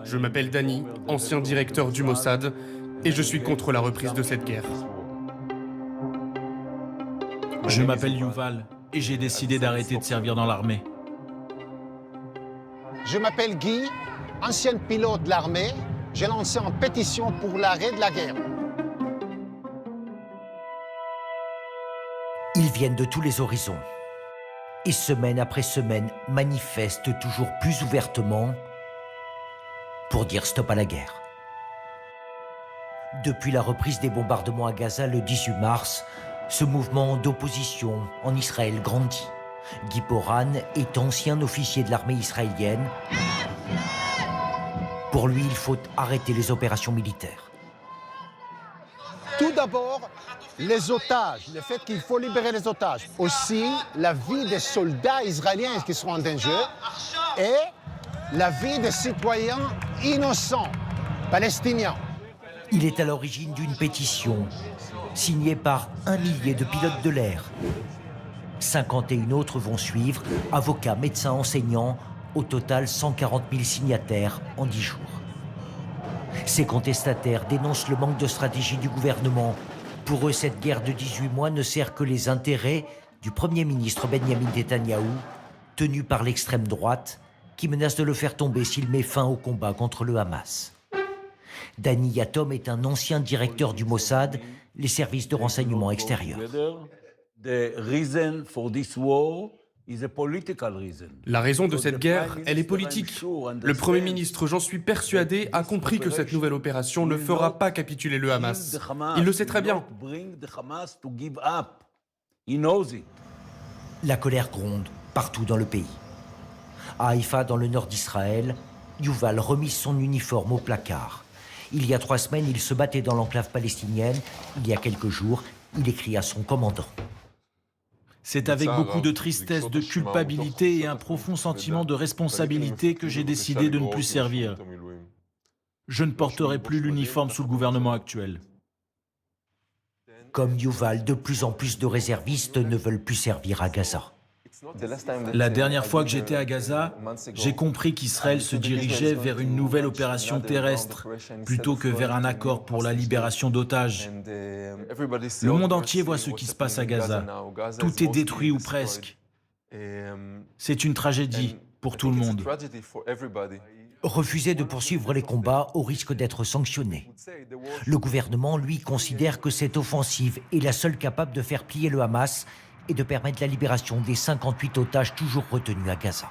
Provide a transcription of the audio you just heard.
Je m'appelle Danny, ancien directeur du Mossad, et je suis contre la reprise de cette guerre. Je m'appelle Yuval et j'ai décidé d'arrêter de servir dans l'armée. Je m'appelle Guy, ancien pilote de l'armée. J'ai lancé une pétition pour l'arrêt de la guerre. Ils viennent de tous les horizons et semaine après semaine manifestent toujours plus ouvertement pour dire stop à la guerre. Depuis la reprise des bombardements à Gaza le 18 mars, ce mouvement d'opposition en Israël grandit. Guy Poran est ancien officier de l'armée israélienne. Pour lui, il faut arrêter les opérations militaires. Tout d'abord, les otages, le fait qu'il faut libérer les otages. Aussi, la vie des soldats israéliens qui sont en danger et la vie des citoyens innocents palestiniens. Il est à l'origine d'une pétition signée par 1 millier de pilotes de l'air. 51 autres vont suivre, avocats, médecins, enseignants, au total 140 000 signataires en 10 jours. Ces contestataires dénoncent le manque de stratégie du gouvernement. Pour eux, cette guerre de 18 mois ne sert que les intérêts du Premier ministre Benjamin Netanyahou, tenu par l'extrême droite, qui menace de le faire tomber s'il met fin au combat contre le Hamas. Danny Yatom est un ancien directeur du Mossad, les services de renseignement extérieur. La raison de cette guerre, elle est politique. Le Premier ministre, j'en suis persuadé, a compris que cette nouvelle opération ne fera pas capituler le Hamas. Il le sait très bien. La colère gronde partout dans le pays. À Haïfa, dans le nord d'Israël, Yuval remise son uniforme au placard. Il y a 3 semaines, il se battait dans l'enclave palestinienne. Il y a quelques jours, il écrit à son commandant. C'est avec beaucoup de tristesse, de culpabilité et un profond sentiment de responsabilité que j'ai décidé de ne plus servir. Je ne porterai plus l'uniforme sous le gouvernement actuel. Comme Yuval, de plus en plus de réservistes ne veulent plus servir à Gaza. La dernière fois que j'étais à Gaza, j'ai compris qu'Israël se dirigeait vers une nouvelle opération terrestre plutôt que vers un accord pour la libération d'otages. Le monde entier voit ce qui se passe à Gaza. Tout est détruit ou presque. C'est une tragédie pour tout le monde. Refuser de poursuivre les combats au risque d'être sanctionné. Le gouvernement, lui, considère que cette offensive est la seule capable de faire plier le Hamas et de permettre la libération des 58 otages toujours retenus à Gaza.